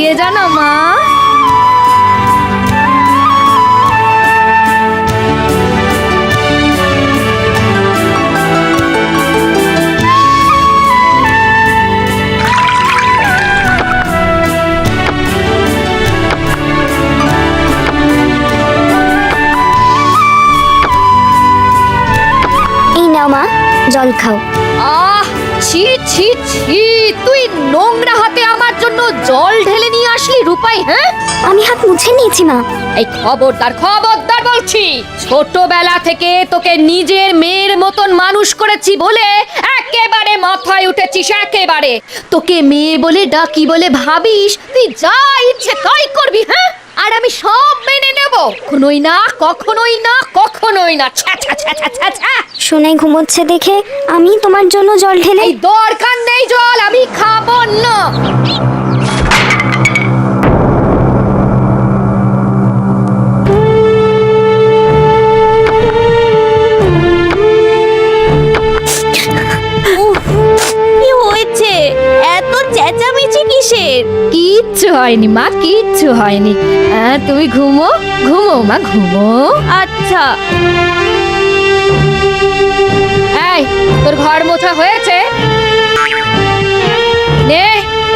দিয়ে জানো মা। এই নাও মা, জল খাও। আহ, ছি ছি ছি, তুই নোংরা হাতে আমার জন্য জল ঢেলে নিয়ে আসলি রূপাই? হ্যাঁ, আমি হাত মুছে নিয়েছি মা। এই খবরদার খবরদার বলছি, ছোটবেলা থেকে তোকে নিজের মেয়ের মতন মানুষ করেছি বলে একেবারে মাথায় উঠেছিস একেবারে। তোকে মেয়ে বলে ডাকি বলে ভাবিস তুই যা ইচ্ছে তাই করবি। হ্যাঁ, আর আমি সব মেনে নেব? কখনোই না, কখনোই না, কখনোই না। ছ্যা ছ্যা ছ্যা ছ্যা ছ্যা ছ্যা। সোনাই ঘুমোচ্ছে দেখে আমি তোমার জন্য জল ঢেলে। এই দরকার নেই জল, আমি খাবো না। কি হয়েছে? এত চেঁচামেচি কিসের? কিচ্ছু হয়নি মা, কিচ্ছু হয়নি। তুমি ঘুমো ঘুমো মা, ঘুমো। আচ্ছা। এই, তোর ঘর মোছা হয়েছে? নে,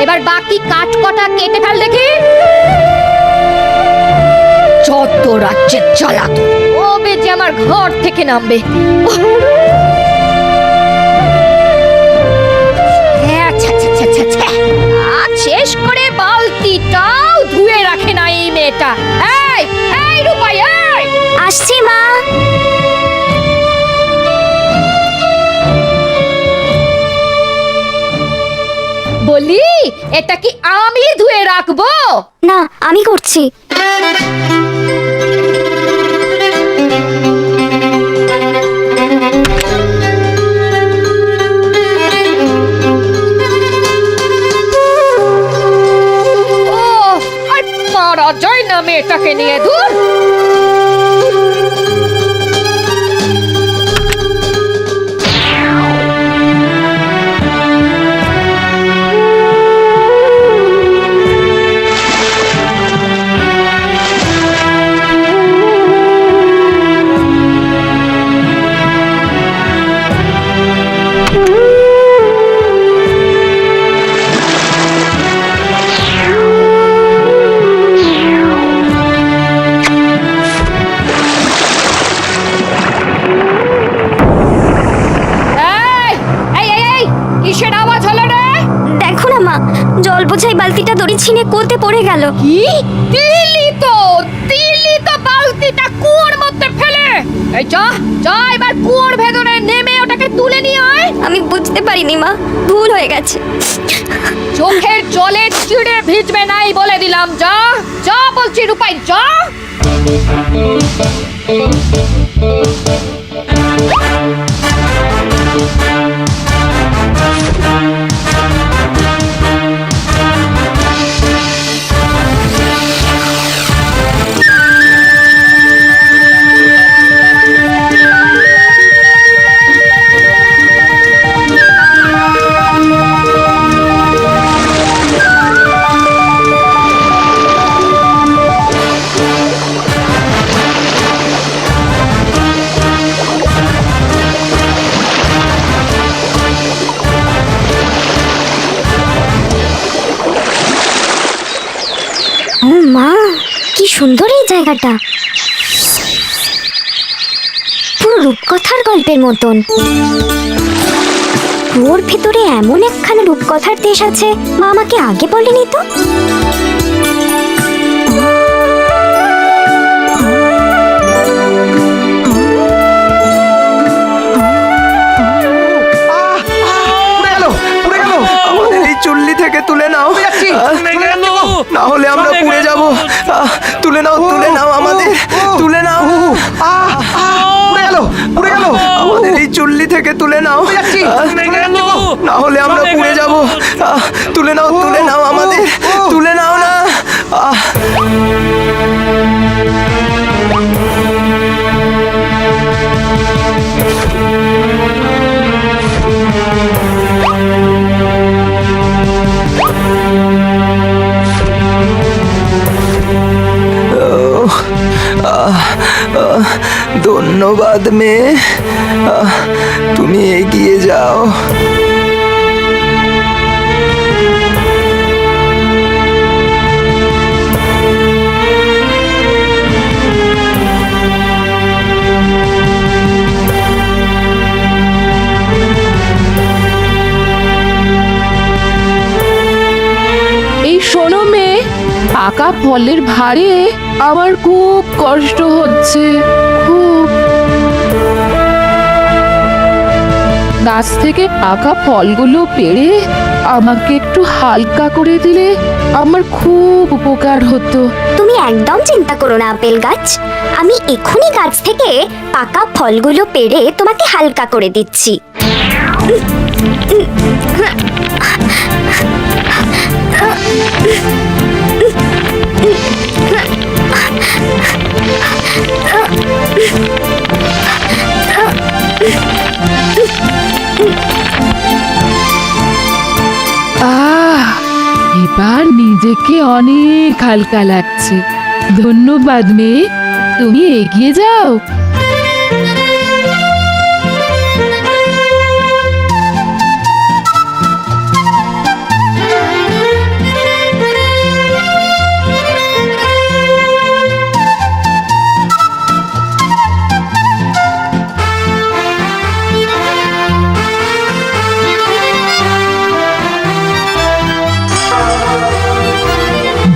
এবার বাকি কাঠ কটা কেটে ফেল দেখি। যত রাজ্যের জ্বালাতন, ও বেজে আমার ঘর থেকে নামবে। ওহ! ছ্যা, ছ্যা, ছ্যা, ছ্যা, ছ্যা। আজ শেষ করে বালতিটাও ধুয়ে রাখে না এই মেয়েটা। এই এই রূপাই, এই আসছি মা। বলি, এটা কি আমি ধুয়ে রাখবো? না, আমি করছি। ও, আর পারা যায় না মেয়েটাকে নিয়ে, দূর। কিসের আওয়াজ হলো রে? দেখো না মা, জল বোঝাই বালতিটা দড়ি ছিঁড়ে কোতে পড়ে গেল। কি দিলি তো বালতিটা কুয়োর মধ্যে ফেলে। এই যা যা, এবার কুয়োর ভেতরে নেমে ওটাকে তুলে নিয়ে আয়। আমি বুঝতে পারিনি মা, ভুল হয়ে গেছে। চোখের জলে চিড়ে ভিজবে নাই বলে দিলাম। যা যা বলছি রূপাই, যা। ও মা, কি সুন্দর এই জায়গাটা, পুরো রূপকথার গল্পের মতন। ওর ভেতরে এমন একখানা রূপকথার দেশ আছে, মা আমাকে আগে বলেনি তো। চুল্লি থেকে তুলে নাও, না হলে আমরা পুড়ে যাব। তুলে নাও, তুলে নাও আমাদের, তুলে নাও। আমাদের এই চুল্লি থেকে তুলে নাও, না হলে আমরা পুড়ে যাব। তুলে নাও, তুলে নাও আমাদের, তুলে নাও না। ধন্যবাদ মেয়ে, তুমি এগিয়ে যাও। এই শোনো মেয়ে, পাকা ফলের ভারে আমার খুব কষ্ট হচ্ছে, খুব। গাছ থেকে পাকা ফলগুলো পেড়ে আমাকে একটু হালকা করে দিলে আমার খুব উপকার হতো। তুমি একদম চিন্তা করো না আপেল গাছ, আমি এক্ষুনি গাছ থেকে পাকা ফলগুলো পেড়ে তোমাকে হালকা করে দিচ্ছি। এবার নিজেকে অনেক হালকা লাগছে। ধন্যবাদ মেয়ে, তুমি এগিয়ে যাও।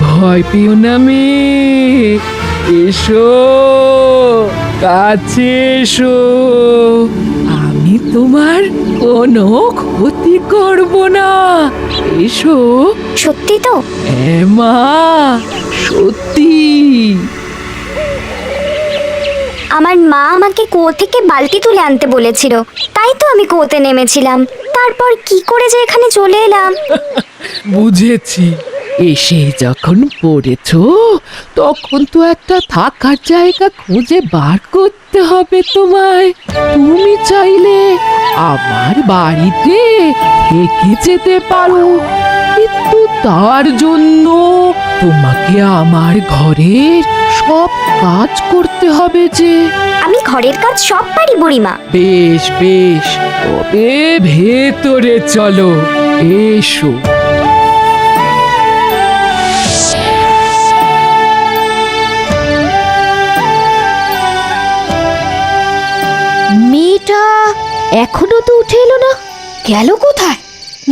ভয় পেও না মেয়ে, এসো, কাছে এসো, আমি তোমার কোনো ক্ষতি করব না। এসো। সত্যি তো? হ্যাঁ মা, সত্যি। আমার মা আমাকে কুয়ো থেকে বালতি তুলে আনতে বলেছিল, তাই তো আমি কুয়োতে নেমেছিলাম। তারপর কি করে যে এখানে চলে এলাম। বুঝেছি, এসে যখন পড়েছো তখন তো একটা থাকার জায়গা খুঁজে বার করতে হবে তোমায়। তুমি চাইলে আমার বাড়িতে থেকে যেতে পারো, কিন্তু তার জন্য তোমাকে আমার ঘরের সব কাজ করতে হবে যে। আমি ঘরের কাজ সব পারি বুড়িমা। বেশ বেশ, তবে ভেতরে চলো, এসো। মেয়েটা এখনো তো উঠে এলো না, গেল কোথায়?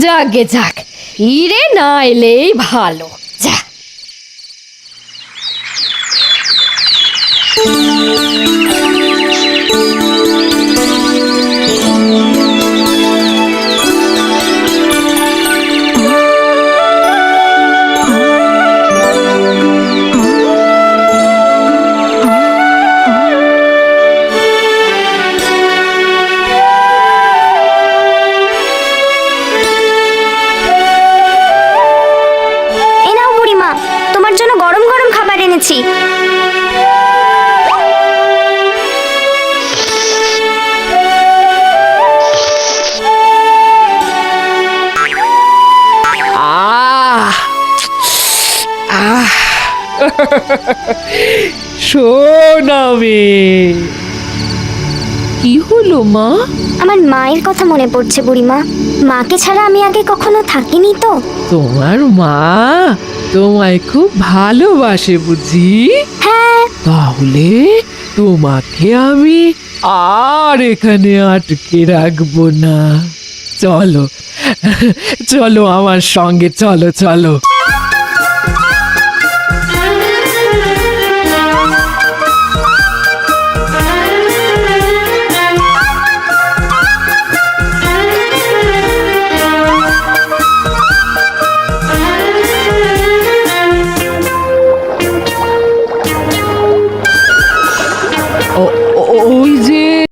যাকে যাক, হিরে না এলেই ভালো। যা। এ নাও বুড়িমা, তোমার জন্য গরম গরম খাবার এনেছি। আহ আহ শোনাবে। কি হলো মা? আমার মায়ের কথা মনে পড়ছে বুড়িমা। মাকে ছাড়া আমি আগে কখনো থাকিনি তো। তোমার মা তোমায় খুব ভালোবাসে বুঝি? হ্যাঁ। তাহলে তোমাকে আমি আর এখানে আটকে রাখবো না। চলো চলো আমার সঙ্গে, চলো চলো।